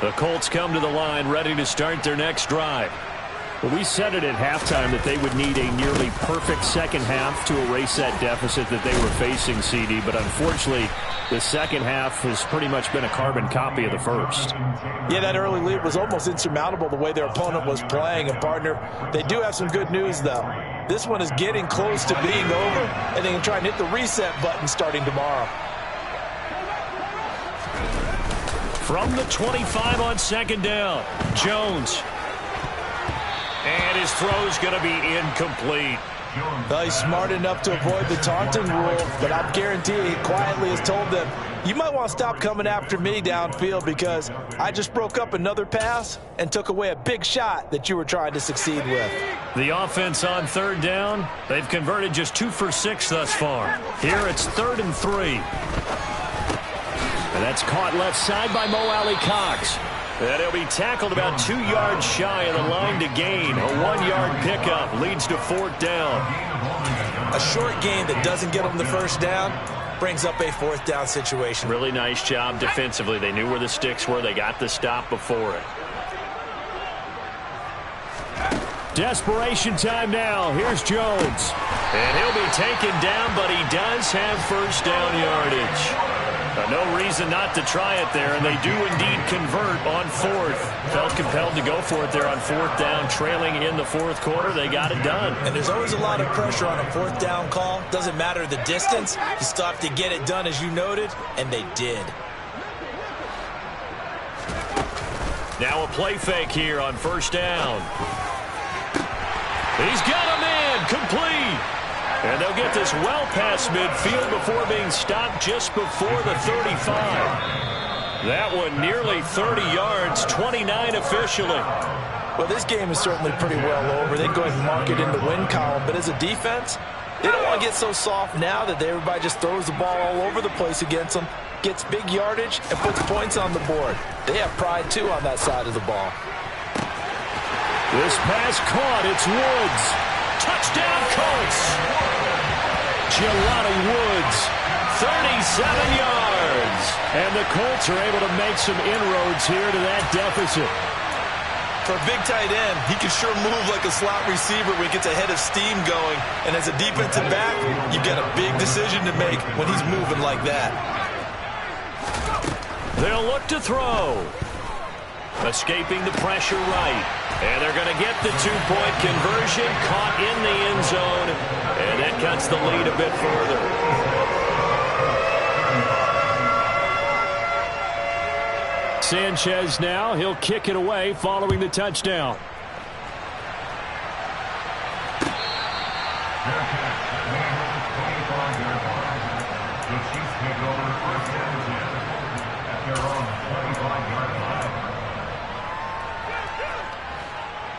The Colts come to the line ready to start their next drive. Well, we said it at halftime that they would need a nearly perfect second half to erase that deficit that they were facing, CD. But unfortunately, the second half has pretty much been a carbon copy of the first. Yeah, that early lead was almost insurmountable the way their opponent was playing. And, partner, they do have some good news, though. This one is getting close to being over, and they can try and hit the reset button starting tomorrow. From the 25 on 2nd down, Jones. And his throw's going to be incomplete. Well, he's smart enough to avoid the taunting rule, but I'm guaranteeing he quietly has told them, you might want to stop coming after me downfield because I just broke up another pass and took away a big shot that you were trying to succeed with. The offense on third down, they've converted just 2 for 6 thus far. Here it's 3rd and 3. And that's caught left side by Mo Alley Cox. And he'll be tackled about 2 yards shy of the line to gain. A 1-yard pickup leads to 4th down. A short gain that doesn't get them the first down brings up a 4th down situation. Really nice job defensively. They knew where the sticks were. They got the stop before it. Desperation time now. Here's Jones. And he'll be taken down, but he does have first down yardage. No reason not to try it there, and they do indeed convert on 4th. Felt compelled to go for it there on 4th down, trailing in the 4th quarter. They got it done. And there's always a lot of pressure on a 4th down call. Doesn't matter the distance. You still have to get it done, as you noted, and they did. Now a play fake here on first down. He's got him in, complete. And they'll get this well past midfield before being stopped just before the 35. That one nearly 30 yards, 29 officially. Well, this game is certainly pretty well over. They go ahead and mark it in the win column. But as a defense, they don't want to get so soft now that everybody just throws the ball all over the place against them, gets big yardage, and puts points on the board. They have pride, too, on that side of the ball. This pass caught. It's Woods. Touchdown, Colts. Jelani Woods, 37 yards. And the Colts are able to make some inroads here to that deficit. For a big tight end, he can sure move like a slot receiver when he gets a head of steam going. And as a defensive back, you've got a big decision to make when he's moving like that. They'll look to throw. Escaping the pressure right. And they're going to get the 2-point conversion, caught in the end zone, and that cuts the lead a bit further. Sanchez now, he'll kick it away following the touchdown.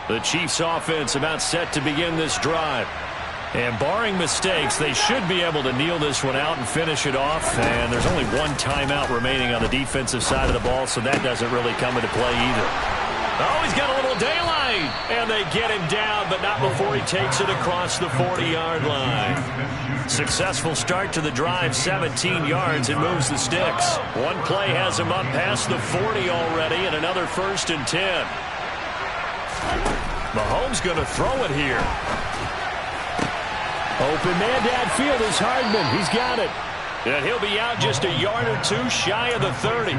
The Chiefs offense about set to begin this drive. And barring mistakes, they should be able to kneel this one out and finish it off. And there's only one timeout remaining on the defensive side of the ball, so that doesn't really come into play either. Oh, he's got a little daylight. And they get him down, but not before he takes it across the 40-yard line. Successful start to the drive, 17 yards, and moves the sticks. One play has him up past the 40 already, and another 1st and 10. Mahomes going to throw it here. Open man downfield is Hardman. He's got it. And he'll be out just a yard or two shy of the 30.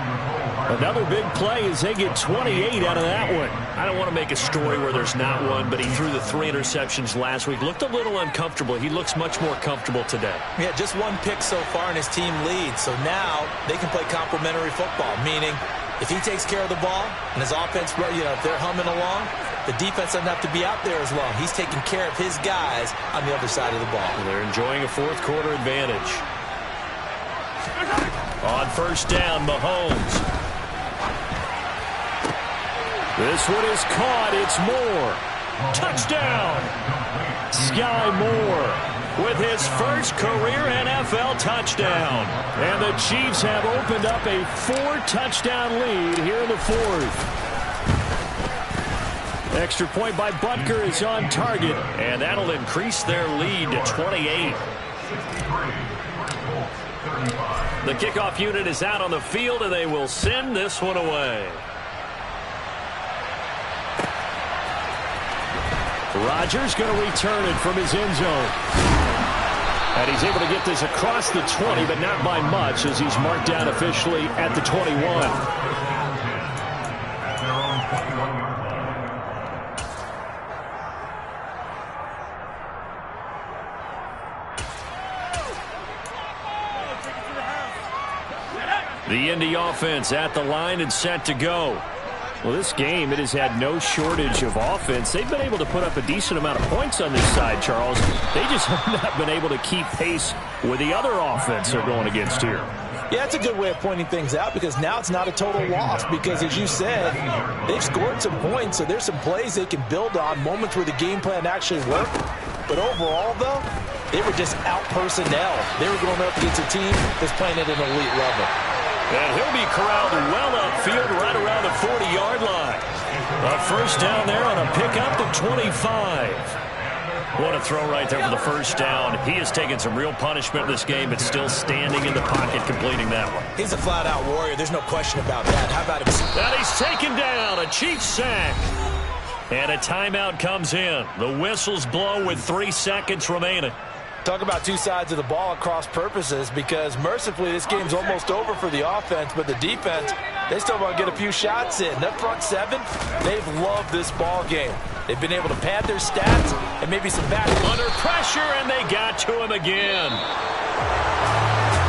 Another big play as they get 28 out of that one. I don't want to make a story where there's not one, but he threw the 3 interceptions last week. Looked a little uncomfortable. He looks much more comfortable today. Yeah, just one pick so far and his team leads. So now they can play complementary football, meaning if he takes care of the ball and his offense, if they're humming along, the defense doesn't have to be out there as long. He's taking care of his guys on the other side of the ball. And they're enjoying a 4th quarter advantage. On first down, Mahomes. This one is caught. It's Moore. Touchdown. Sky Moore with his first career NFL touchdown. And the Chiefs have opened up a 4-touchdown lead here in the 4th. Extra point by Butker is on target, and that'll increase their lead to 28. The kickoff unit is out on the field, and they will send this one away. Rodgers going to return it from his end zone. And he's able to get this across the 20, but not by much, as he's marked down officially at the 21. The Indy offense at the line and set to go. Well, this game, it has had no shortage of offense. They've been able to put up a decent amount of points on this side, Charles. They just have not been able to keep pace with the other offense they're going against here. Yeah, that's a good way of pointing things out because now it's not a total loss because, as you said, they've scored some points, so there's some plays they can build on, moments where the game plan actually worked. But overall, though, they were just out-personnel. They were going up against a team that's playing at an elite level. And he'll be corralled well upfield right around the 40-yard line. A first down there on a pickup of 25. What a throw right there for the first down. He has taken some real punishment in this game, but still standing in the pocket, completing that one. He's a flat-out warrior. There's no question about that. How about him? And he's taken down. A Chiefs sack. And a timeout comes in. The whistles blow with 3 seconds remaining. Talk about two sides of the ball at cross purposes because mercifully this game's almost over for the offense, but the defense, they still want to get a few shots in. That front seven, they've loved this ball game. They've been able to pad their stats and maybe some back. Under pressure, and they got to him again.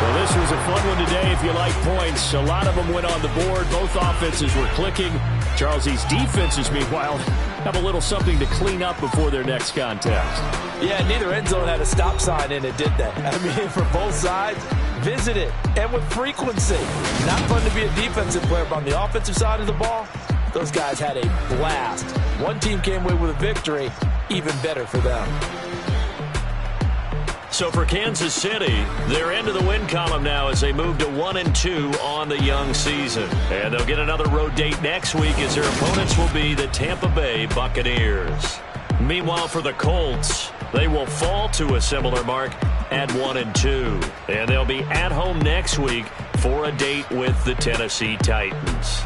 Well, this was a fun one today if you like points. A lot of them went on the board. Both offenses were clicking. Charles, these defenses, meanwhile, have a little something to clean up before their next contest. Yeah, neither end zone had a stop sign in it, did they? I mean, for both sides, visit it, and with frequency. Not fun to be a defensive player, but on the offensive side of the ball, those guys had a blast. One team came away with a victory, even better for them. So for Kansas City, they're into the win column now as they move to 1-2 on the young season. And they'll get another road date next week as their opponents will be the Tampa Bay Buccaneers. Meanwhile, for the Colts, they will fall to a similar mark at 1-2. And they'll be at home next week for a date with the Tennessee Titans.